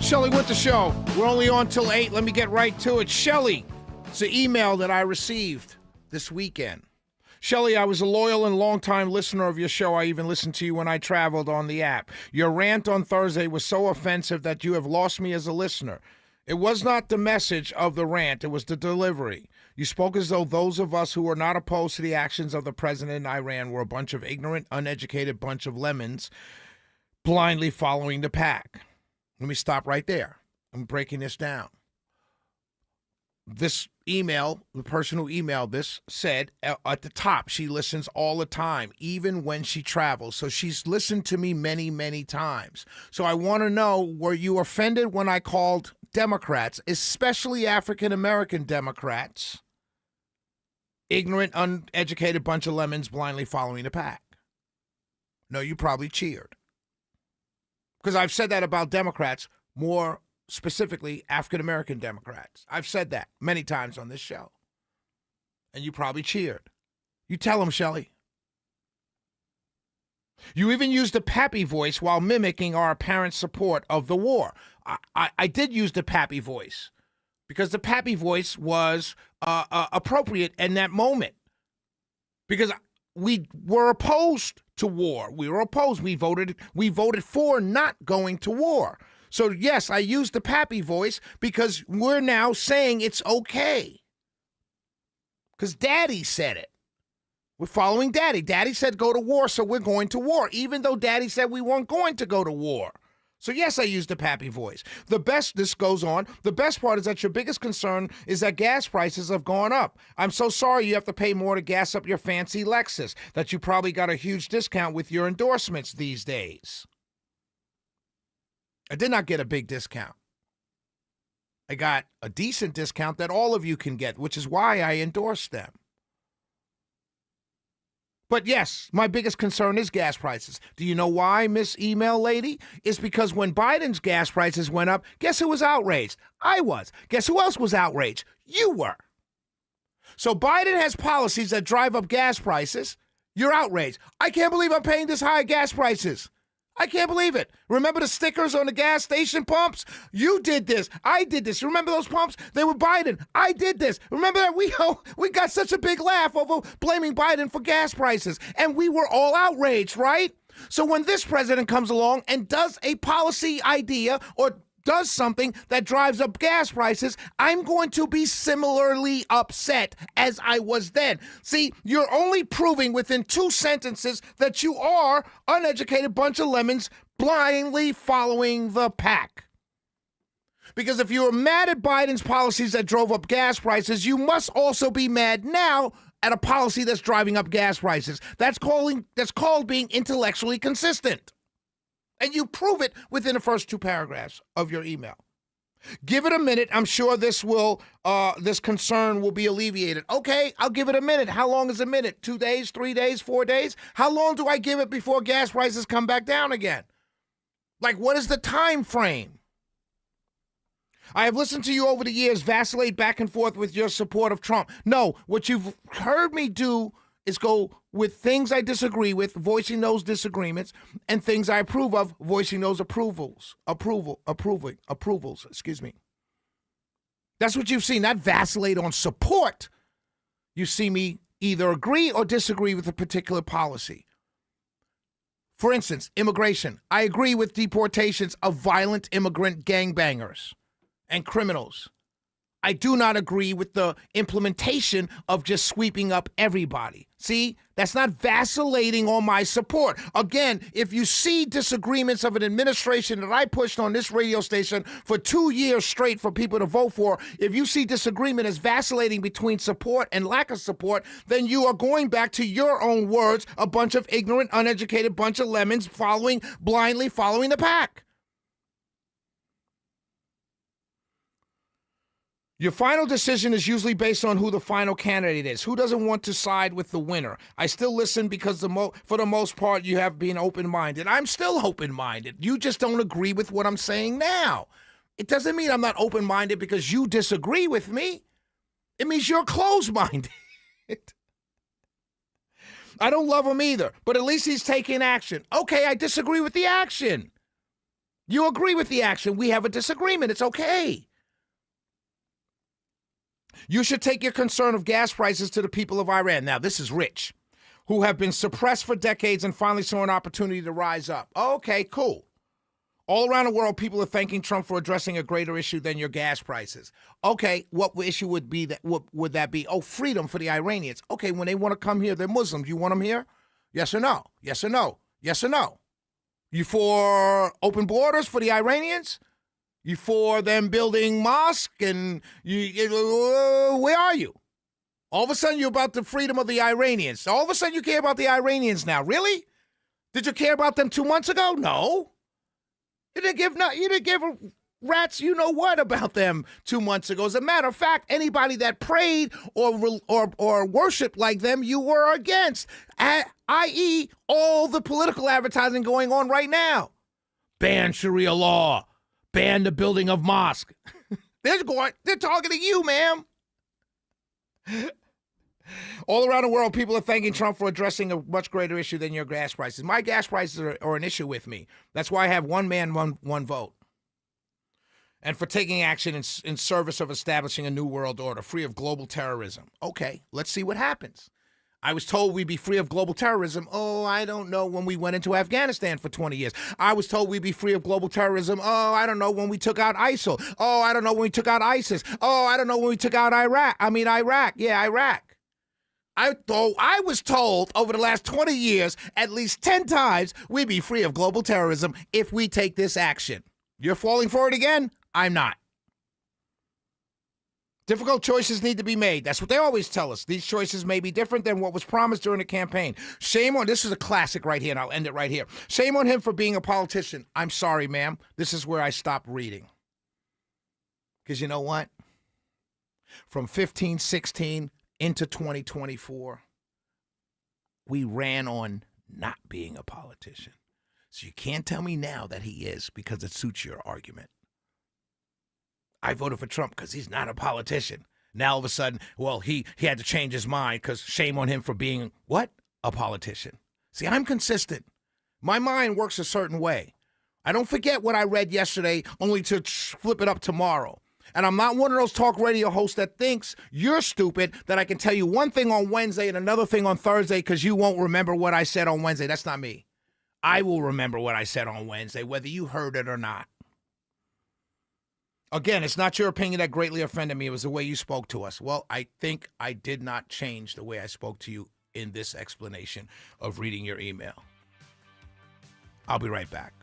Shelley Winter Show. We're only on till 8. Let me get right to it. Shelley, it's an email that I received this weekend. Shelley, I was a loyal and longtime listener of your show. I even listened to you when I traveled on the app. Your rant on Thursday was so offensive that you have lost me as a listener. It was not the message of the rant. It was the delivery. You spoke as though those of us who were not opposed to the actions of the president in Iran were a bunch of ignorant, uneducated bunch of lemons blindly following the pack. Let me stop right there. I'm breaking this down. This email, the person who emailed this said at the top, she listens all the time, even when she travels. So she's listened to me many, many times. So I want to know, were you offended when I called Democrats, especially African-American Democrats, ignorant, uneducated bunch of lemons blindly following the pack? No, you probably cheered. Because I've said that about Democrats, more specifically African-American Democrats. I've said that many times on this show. And you probably cheered. You tell them, Shelley. You even used the Pappy voice while mimicking our apparent support of the war. I did use the Pappy voice because the Pappy voice was appropriate in that moment. Because we were opposed to war. We were opposed. We voted for not going to war. So, yes, I used the Pappy voice because we're now saying it's okay. Because Daddy said it. We're following Daddy. Daddy said go to war, so we're going to war, even though Daddy said we weren't going to go to war. So, yes, I used the Pappy voice. This goes on. The best part is that your biggest concern is that gas prices have gone up. I'm so sorry you have to pay more to gas up your fancy Lexus, that you probably got a huge discount with your endorsements these days. I did not get a big discount. I got a decent discount that all of you can get, which is why I endorsed them. But yes, my biggest concern is gas prices. Do you know why, Miss Email Lady? It's because when Biden's gas prices went up, guess who was outraged? I was. Guess who else was outraged? You were. So Biden has policies that drive up gas prices. You're outraged. I can't believe I'm paying this high gas prices. I can't believe it. Remember the stickers on the gas station pumps? You did this. I did this. Remember those pumps? They were Biden. I did this. Remember that we got such a big laugh over blaming Biden for gas prices. And we were all outraged, right? So when this president comes along and does a policy idea or does something that drives up gas prices, I'm going to be similarly upset as I was then. See, you're only proving within 2 sentences that you are uneducated bunch of lemons blindly following the pack. Because if you were mad at Biden's policies that drove up gas prices, you must also be mad now at a policy that's driving up gas prices. That's called being intellectually consistent. And you prove it within the first 2 paragraphs of your email. Give it a minute. I'm sure this concern will be alleviated. Okay, I'll give it a minute. How long is a minute? 2 days, 3 days, 4 days? How long do I give it before gas prices come back down again? Like, what is the time frame? I have listened to you over the years vacillate back and forth with your support of Trump. No, what you've heard me do is go with things I disagree with, voicing those disagreements, and things I approve of, voicing those approvals. Excuse me. That's what you've seen, not vacillate on support. You see me either agree or disagree with a particular policy. For instance, immigration. I agree with deportations of violent immigrant gangbangers and criminals. I do not agree with the implementation of just sweeping up everybody. See, that's not vacillating on my support. Again, if you see disagreements of an administration that I pushed on this radio station for 2 years straight for people to vote for, if you see disagreement as vacillating between support and lack of support, then you are going back to your own words, a bunch of ignorant, uneducated bunch of lemons blindly following the pack. Your final decision is usually based on who the final candidate is. Who doesn't want to side with the winner? I still listen because for the most part, you have been open-minded. I'm still open-minded. You just don't agree with what I'm saying now. It doesn't mean I'm not open-minded because you disagree with me. It means you're closed-minded. I don't love him either, but at least he's taking action. Okay, I disagree with the action. You agree with the action. We have a disagreement. It's okay. You should take your concern of gas prices to the people of Iran. Now, this is rich, who have been suppressed for decades and finally saw an opportunity to rise up. Okay, cool. All around the world, people are thanking Trump for addressing a greater issue than your gas prices. Okay, what issue would be that? What would that be? Oh, freedom for the Iranians. Okay, when they want to come here, they're Muslims. You want them here? Yes or no? Yes or no? Yes or no? You for open borders for the Iranians? You for them building mosque? And where are you? All of a sudden, you're about the freedom of the Iranians. All of a sudden, you care about the Iranians now. Really? Did you care about them 2 months ago? No. You didn't give rats you know what about them 2 months ago. As a matter of fact, anybody that prayed or worshiped like them, you were against, i.e., all the political advertising going on right now. Ban Sharia law. Ban the building of mosque. They're targeting you, ma'am. All around the world, people are thanking Trump for addressing a much greater issue than your gas prices. My gas prices are an issue with me. That's why I have one man, one vote. And for taking action in service of establishing a new world order, free of global terrorism. Okay, let's see what happens. I was told we'd be free of global terrorism. Oh, I don't know, when we went into Afghanistan for 20 years. I was told we'd be free of global terrorism. Oh, I don't know, when we took out ISIL. Oh, I don't know, when we took out ISIS. Oh, I don't know, when we took out Iraq. Yeah, Iraq. I was told over the last 20 years, at least 10 times, we'd be free of global terrorism if we take this action. You're falling for it again? I'm not. Difficult choices need to be made. That's what they always tell us. These choices may be different than what was promised during the campaign. Shame on, this is a classic right here, and I'll end it right here. Shame on him for being a politician. I'm sorry, ma'am. This is where I stop reading. Because you know what? From 15-16 into 2024, we ran on not being a politician. So you can't tell me now that he is, because it suits your argument. I voted for Trump because he's not a politician. Now all of a sudden, well, he had to change his mind because shame on him for being, what? A politician. See, I'm consistent. My mind works a certain way. I don't forget what I read yesterday only to flip it up tomorrow. And I'm not one of those talk radio hosts that thinks you're stupid, that I can tell you one thing on Wednesday and another thing on Thursday because you won't remember what I said on Wednesday. That's not me. I will remember what I said on Wednesday, whether you heard it or not. Again, it's not your opinion that greatly offended me. It was the way you spoke to us. Well, I think I did not change the way I spoke to you in this explanation of reading your email. I'll be right back.